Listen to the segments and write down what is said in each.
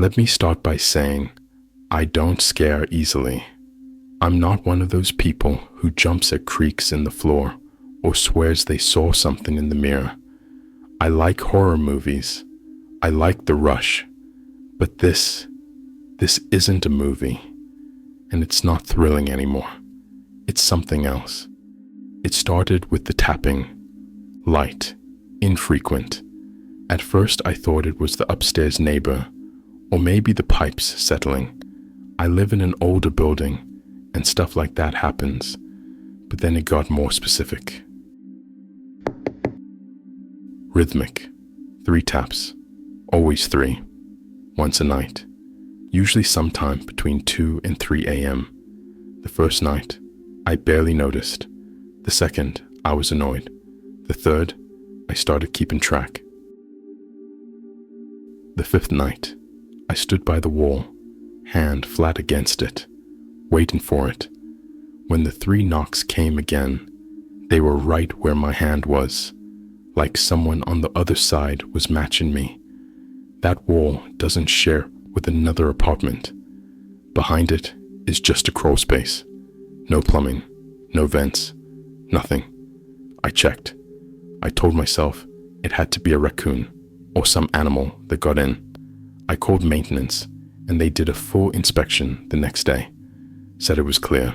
Let me start by saying, I don't scare easily. I'm not one of those people who jumps at creaks in the floor or swears they saw something in the mirror. I like horror movies. I like the rush. But this isn't a movie. And it's not thrilling anymore. It's something else. It started with the tapping. Light. Infrequent. At first I thought it was the upstairs neighbor, or maybe the pipes settling. I live in an older building, and stuff like that happens. But then it got more specific. Rhythmic. 3 taps. Always 3. Once a night. Usually sometime between 2 and 3 a.m. The first night, I barely noticed. The second, I was annoyed. The third, I started keeping track. The 5th night, I stood by the wall, hand flat against it, waiting for it. When the 3 knocks came again, they were right where my hand was, like someone on the other side was matching me. That wall doesn't share with another apartment. Behind it is just a crawl space. No plumbing, no vents, nothing. I checked. I told myself it had to be a raccoon or some animal that got in. I called maintenance and they did a full inspection the next day. Said it was clear.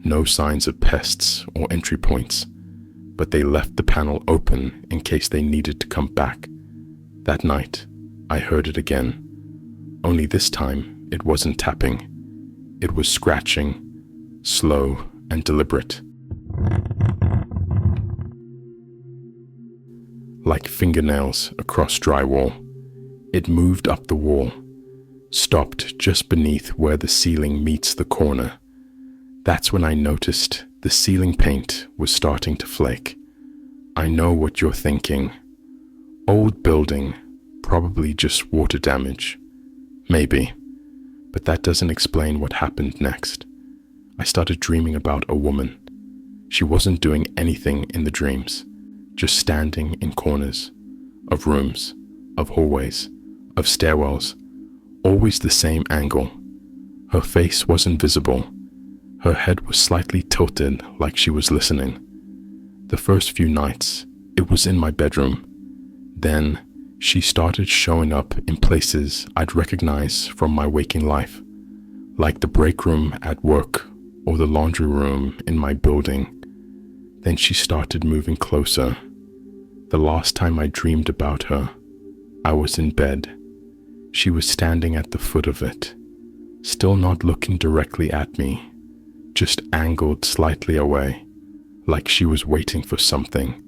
No signs of pests or entry points, but they left the panel open in case they needed to come back. That night, I heard it again. Only this time, it wasn't tapping. It was scratching, slow and deliberate. Like fingernails across drywall, it moved up the wall, stopped just beneath where the ceiling meets the corner. That's when I noticed the ceiling paint was starting to flake. I know what you're thinking. Old building, probably just water damage. Maybe, but that doesn't explain what happened next. I started dreaming about a woman. She wasn't doing anything in the dreams, just standing in corners of rooms, of hallways, of stairwells, always the same angle. Her face wasn't visible. Her head was slightly tilted like she was listening. The first few nights, it was in my bedroom. Then, she started showing up in places I'd recognize from my waking life, like the break room at work or the laundry room in my building. Then she started moving closer. The last time I dreamed about her, I was in bed. She was standing at the foot of it, still not looking directly at me, just angled slightly away, like she was waiting for something.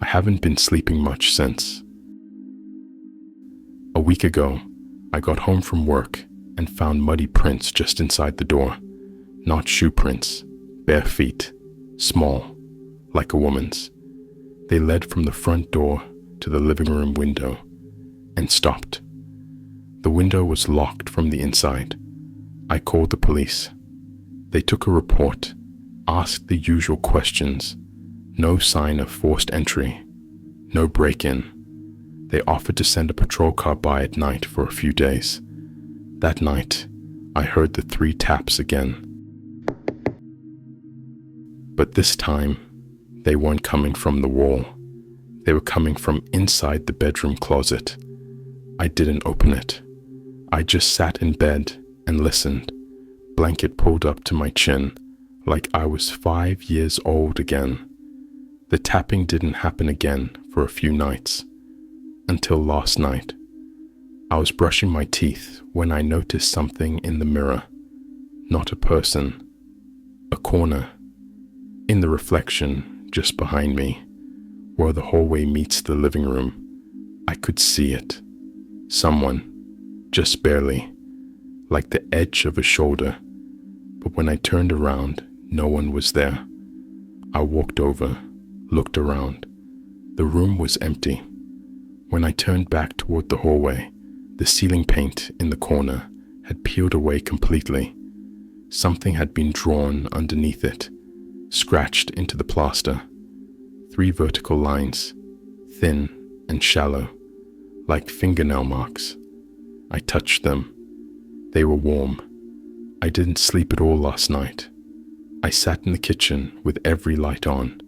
I haven't been sleeping much since. A week ago, I got home from work and found muddy prints just inside the door. Not shoe prints, bare feet, small, like a woman's. They led from the front door to the living room window and stopped. The window was locked from the inside. I called the police. They took a report, asked the usual questions. No sign of forced entry, no break-in. They offered to send a patrol car by at night for a few days. That night, I heard the 3 taps again. But this time, they weren't coming from the wall. They were coming from inside the bedroom closet. I didn't open it. I just sat in bed and listened, blanket pulled up to my chin, like I was 5 years old again. The tapping didn't happen again for a few nights. Until last night. I was brushing my teeth when I noticed something in the mirror. Not a person. A corner. In the reflection just behind me, where the hallway meets the living room, I could see it. Someone, just barely, like the edge of a shoulder. But when I turned around, no one was there. I walked over, looked around. The room was empty. When I turned back toward the hallway, the ceiling paint in the corner had peeled away completely. Something had been drawn underneath it, scratched into the plaster. 3 vertical lines, thin and shallow, like fingernail marks. I touched them. They were warm. I didn't sleep at all last night. I sat in the kitchen with every light on.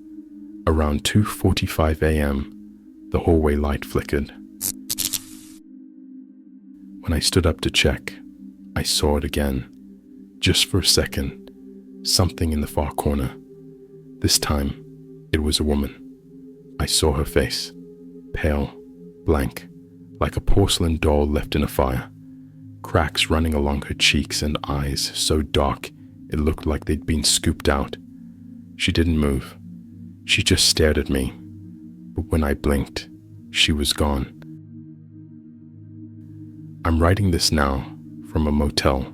Around 2:45 a.m., the hallway light flickered. When I stood up to check, I saw it again. Just for a second, something in the far corner. This time, it was a woman. I saw her face, pale, blank, like a porcelain doll left in a fire. Cracks running along her cheeks and eyes so dark it looked like they'd been scooped out. She didn't move. She just stared at me. But when I blinked, she was gone. I'm writing this now from a motel.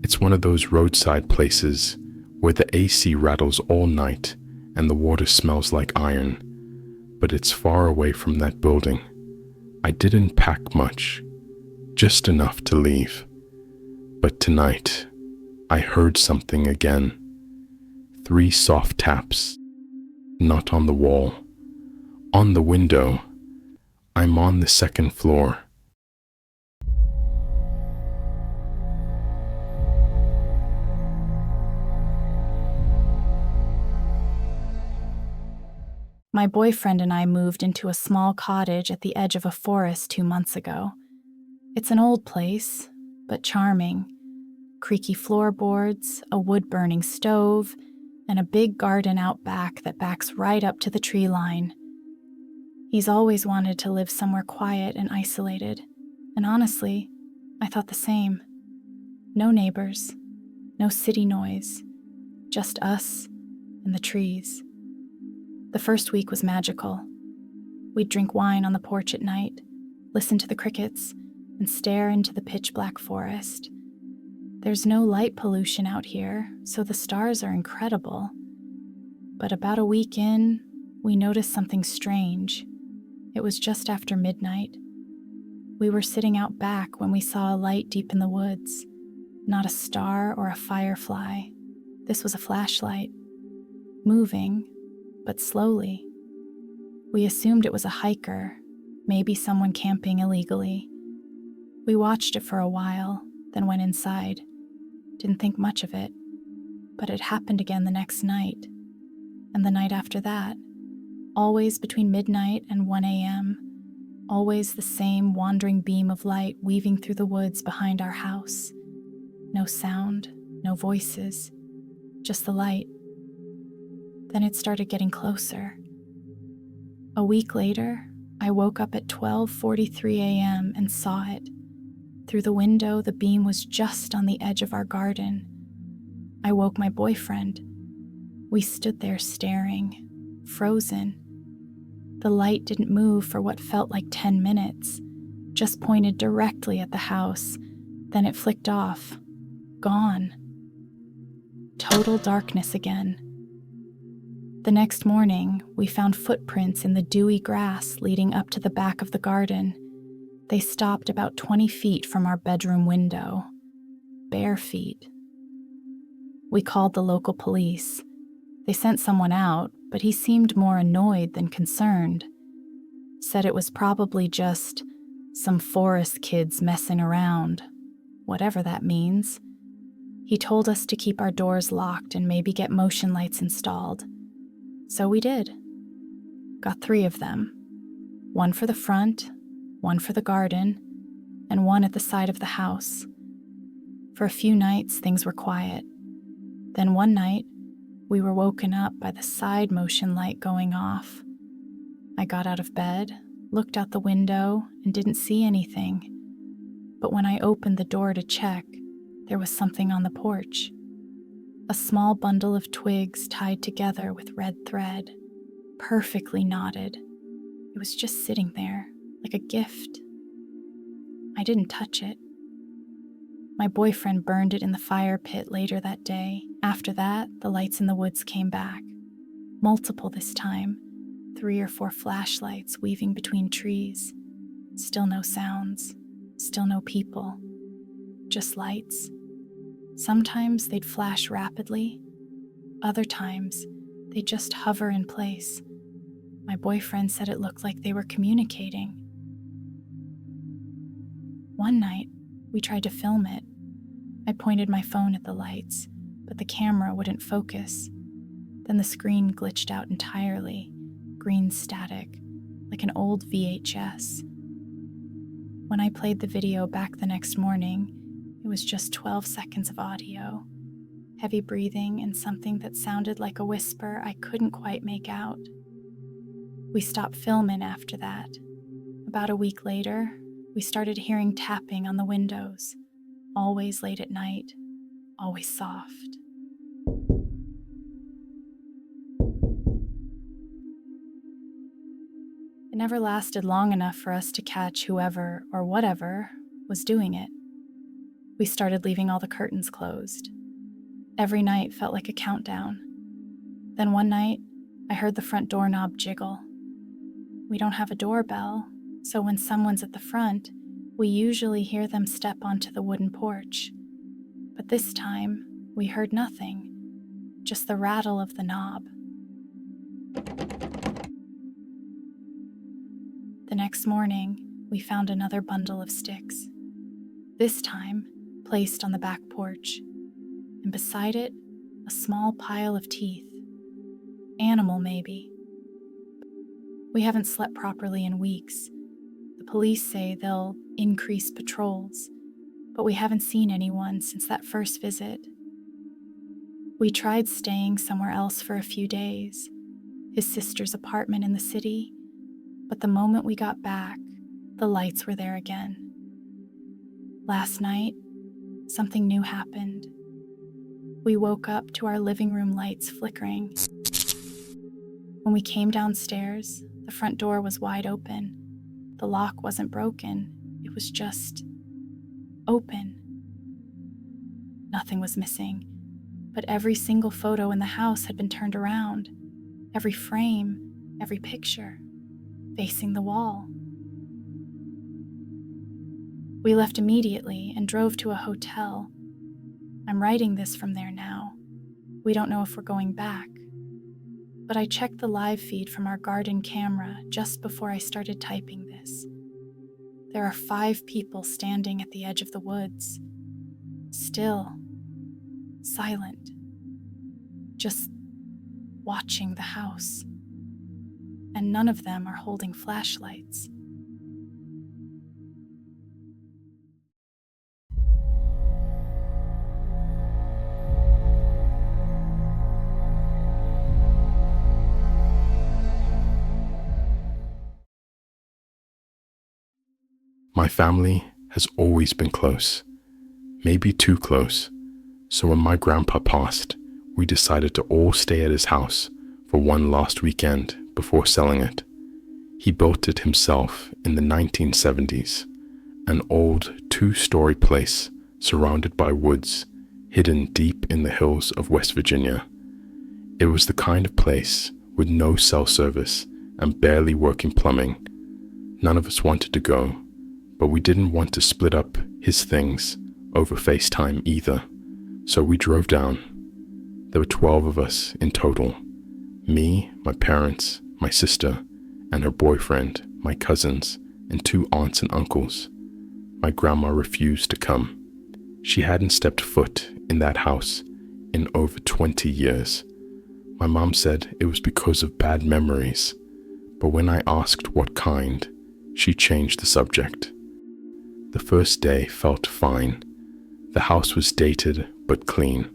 It's one of those roadside places where the AC rattles all night and the water smells like iron. But it's far away from that building. I didn't pack much, just enough to leave. But tonight, I heard something again. 3 soft taps. Not on the wall. On the window. I'm on the 2nd floor. My boyfriend and I moved into a small cottage at the edge of a forest 2 months ago. It's an old place, but charming. Creaky floorboards, a wood-burning stove, and a big garden out back that backs right up to the tree line. He's always wanted to live somewhere quiet and isolated, and honestly, I thought the same. No neighbors, no city noise, just us and the trees. The first week was magical. We'd drink wine on the porch at night, listen to the crickets, and stare into the pitch-black forest. There's no light pollution out here, so the stars are incredible. But about a week in, we noticed something strange. It was just after midnight. We were sitting out back when we saw a light deep in the woods. Not a star or a firefly. This was a flashlight. Moving, but slowly. We assumed it was a hiker, maybe someone camping illegally. We watched it for a while, then went inside. Didn't think much of it, but it happened again the next night, and the night after that, always between midnight and 1 a.m., always the same wandering beam of light weaving through the woods behind our house. No sound, no voices, just the light. Then it started getting closer. A week later, I woke up at 12:43 a.m. and saw it. Through the window, the beam was just on the edge of our garden. I woke my boyfriend. We stood there staring, frozen. The light didn't move for what felt like 10 minutes, just pointed directly at the house. Then it flicked off. Gone. Total darkness again. The next morning, we found footprints in the dewy grass leading up to the back of the garden. They stopped about 20 feet from our bedroom window. Bare feet. We called the local police. They sent someone out, but he seemed more annoyed than concerned. Said it was probably just some forest kids messing around, whatever that means. He told us to keep our doors locked and maybe get motion lights installed. So we did. Got 3 of them. 1 for the front, 1 for the garden, and 1 at the side of the house. For a few nights, things were quiet. Then one night, we were woken up by the side motion light going off. I got out of bed, looked out the window, and didn't see anything. But when I opened the door to check, there was something on the porch. A small bundle of twigs tied together with red thread, perfectly knotted. It was just sitting there, like a gift. I didn't touch it. My boyfriend burned it in the fire pit later that day. After that, the lights in the woods came back. Multiple this time, 3 or 4 flashlights weaving between trees. Still no sounds, still no people, just lights. Sometimes they'd flash rapidly. Other times, they'd just hover in place. My boyfriend said it looked like they were communicating. One night, We tried to film it. I pointed my phone at the lights, but the camera wouldn't focus. Then the screen glitched out entirely, green static, like an old VHS. When I played the video back the next morning, it was just 12 seconds of audio, heavy breathing and something that sounded like a whisper I couldn't quite make out. We stopped filming after that. About a week later, we started hearing tapping on the windows, always late at night, always soft. It never lasted long enough for us to catch whoever or whatever was doing it. We started leaving all the curtains closed. Every night felt like a countdown. Then one night, I heard the front doorknob jiggle. We don't have a doorbell, so when someone's at the front, we usually hear them step onto the wooden porch. But this time, we heard nothing, just the rattle of the knob. The next morning, we found another bundle of sticks, this time placed on the back porch, and beside it, a small pile of teeth. Animal, maybe. We haven't slept properly in weeks. The police say they'll increase patrols, but we haven't seen anyone since that first visit. We tried staying somewhere else for a few days, his sister's apartment in the city, but the moment we got back, the lights were there again. Last night, something new happened. We woke up to our living room lights flickering. When we came downstairs, the front door was wide open. The lock wasn't broken, it was just open. Nothing was missing, but every single photo in the house had been turned around. Every frame, every picture, facing the wall. We left immediately and drove to a hotel. I'm writing this from there now. We don't know if we're going back. But I checked the live feed from our garden camera just before I started typing this. There are 5 people standing at the edge of the woods. Still, silent, just watching the house. And none of them are holding flashlights. My family has always been close, maybe too close, so when my grandpa passed, we decided to all stay at his house for one last weekend before selling it. He built it himself in the 1970s, an old 2-story place surrounded by woods, hidden deep in the hills of West Virginia. It was the kind of place with no cell service and barely working plumbing. None of us wanted to go, but we didn't want to split up his things over FaceTime either, so we drove down. There were 12 of us in total. Me, my parents, my sister, and her boyfriend, my cousins, and 2 aunts and uncles. My grandma refused to come. She hadn't stepped foot in that house in over 20 years. My mom said it was because of bad memories, but when I asked what kind, she changed the subject. The first day felt fine. The house was dated but clean.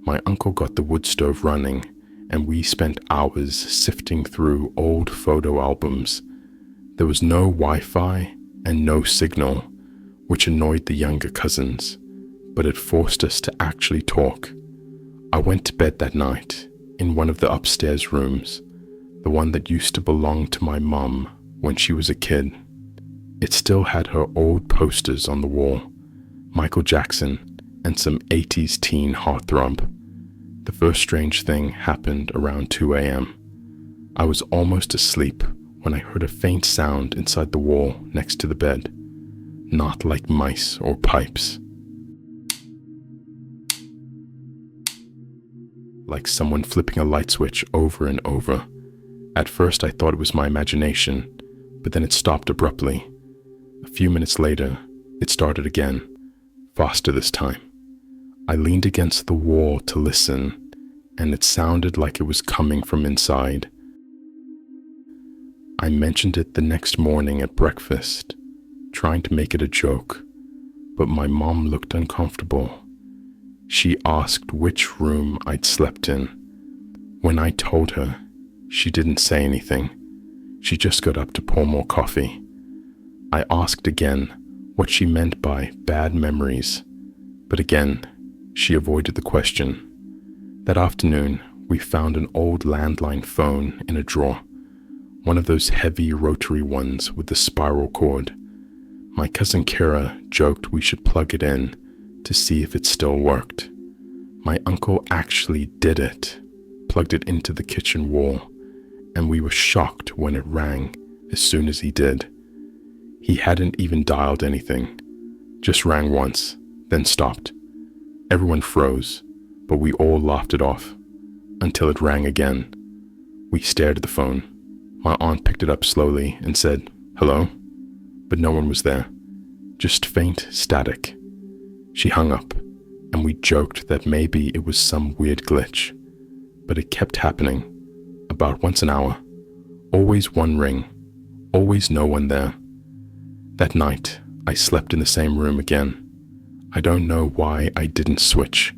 My uncle got the wood stove running, and we spent hours sifting through old photo albums. There was no Wi-Fi and no signal, which annoyed the younger cousins, but it forced us to actually talk. I went to bed that night in one of the upstairs rooms, the one that used to belong to my mom when she was a kid. It still had her old posters on the wall, Michael Jackson and some 80s teen heartthrob. The first strange thing happened around 2 a.m. I was almost asleep when I heard a faint sound inside the wall next to the bed, not like mice or pipes. Like someone flipping a light switch over and over. At first I thought it was my imagination, but then it stopped abruptly. A few minutes later, it started again, faster this time. I leaned against the wall to listen, and it sounded like it was coming from inside. I mentioned it the next morning at breakfast, trying to make it a joke, but my mom looked uncomfortable. She asked which room I'd slept in. When I told her, she didn't say anything. She just got up to pour more coffee. I asked again what she meant by bad memories, but again, she avoided the question. That afternoon, we found an old landline phone in a drawer, one of those heavy rotary ones with the spiral cord. My cousin Kira joked we should plug it in to see if it still worked. My uncle actually did it, plugged it into the kitchen wall, and we were shocked when it rang as soon as he did. He hadn't even dialed anything, just rang once, then stopped. Everyone froze, but we all laughed it off until it rang again. We stared at the phone. My aunt picked it up slowly and said, "Hello?" But no one was there, just faint static. She hung up, and we joked that maybe it was some weird glitch, but it kept happening, about once an hour. Always one ring, always no one there. That night, I slept in the same room again. I don't know why I didn't switch.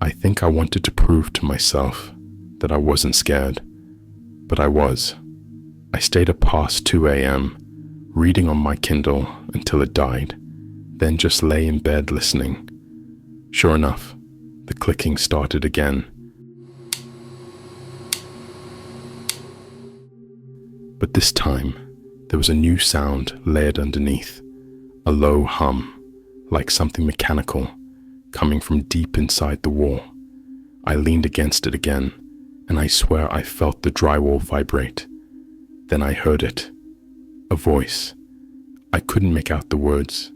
I think I wanted to prove to myself that I wasn't scared, but I was. I stayed up past 2 a.m., reading on my Kindle until it died, then just lay in bed listening. Sure enough, the clicking started again. But this time, there was a new sound layered underneath, a low hum, like something mechanical, coming from deep inside the wall. I leaned against it again, and I swear I felt the drywall vibrate. Then I heard it, a voice. I couldn't make out the words,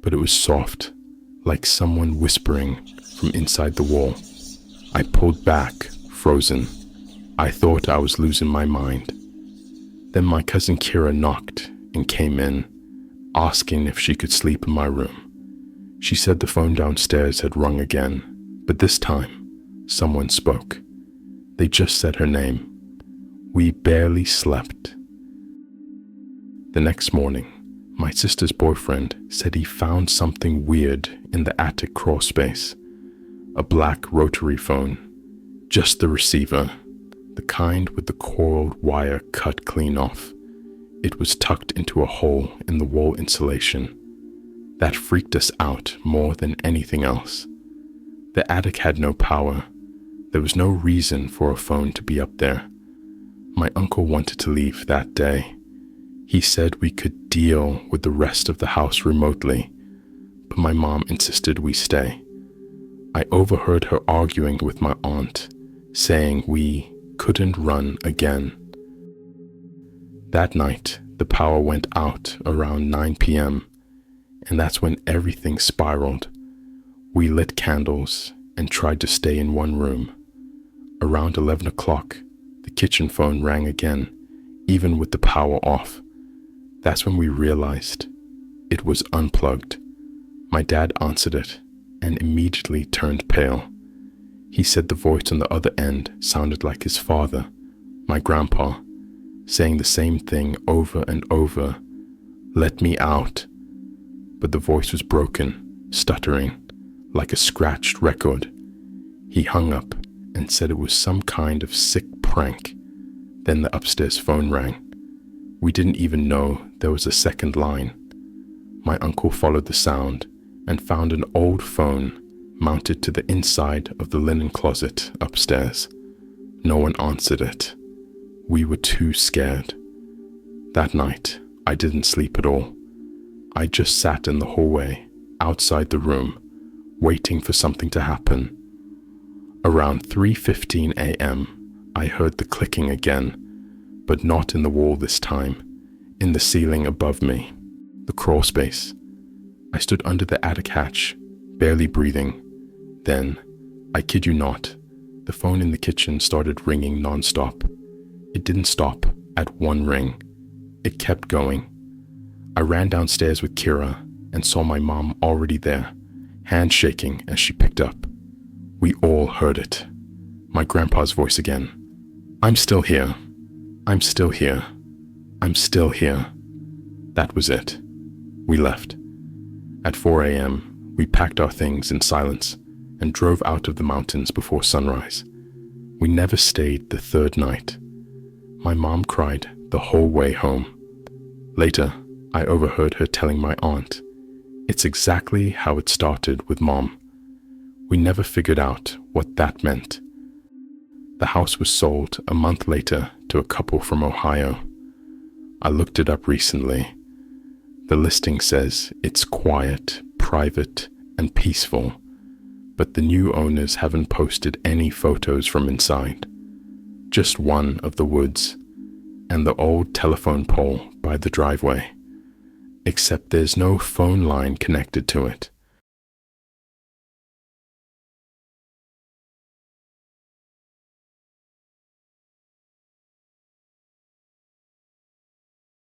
but it was soft, like someone whispering from inside the wall. I pulled back, frozen. I thought I was losing my mind. Then my cousin Kira knocked and came in, asking if she could sleep in my room. She said the phone downstairs had rung again, but this time, someone spoke. They just said her name. We barely slept. The next morning, my sister's boyfriend said he found something weird in the attic crawl space. A black rotary phone, just the receiver, the kind with the coiled wire cut clean off. It was tucked into a hole in the wall insulation. That freaked us out more than anything else. The attic had no power. There was no reason for a phone to be up there. My uncle wanted to leave that day. He said we could deal with the rest of the house remotely, but my mom insisted we stay. I overheard her arguing with my aunt, saying we couldn't run again. That night, the power went out around 9 p.m., and that's when everything spiraled. We lit candles and tried to stay in one room. Around 11 o'clock, the kitchen phone rang again, even with the power off. That's when we realized it was unplugged. My dad answered it and immediately turned pale. He said the voice on the other end sounded like his father, my grandpa, saying the same thing over and over, "Let me out." But the voice was broken, stuttering, like a scratched record. He hung up and said it was some kind of sick prank. Then the upstairs phone rang. We didn't even know there was a second line. My uncle followed the sound and found an old phone mounted to the inside of the linen closet upstairs. No one answered it. We were too scared. That night, I didn't sleep at all. I just sat in the hallway, outside the room, waiting for something to happen. Around 3:15 a.m., I heard the clicking again, but not in the wall this time, in the ceiling above me, the crawl space. I stood under the attic hatch, barely breathing. Then, I kid you not, the phone in the kitchen started ringing non-stop. It didn't stop at one ring. It kept going. I ran downstairs with Kira and saw my mom already there, hand shaking as she picked up. We all heard it. My grandpa's voice again. "I'm still here. I'm still here. I'm still here." That was it. We left. At 4 a.m., we packed our things in silence and drove out of the mountains before sunrise. We never stayed the third night. My mom cried the whole way home. Later, I overheard her telling my aunt, "It's exactly how it started with Mom." We never figured out what that meant. The house was sold a month later to a couple from Ohio. I looked it up recently. The listing says it's quiet, private, and peaceful, but the new owners haven't posted any photos from inside. Just one of the woods and the old telephone pole by the driveway. Except there's no phone line connected to it.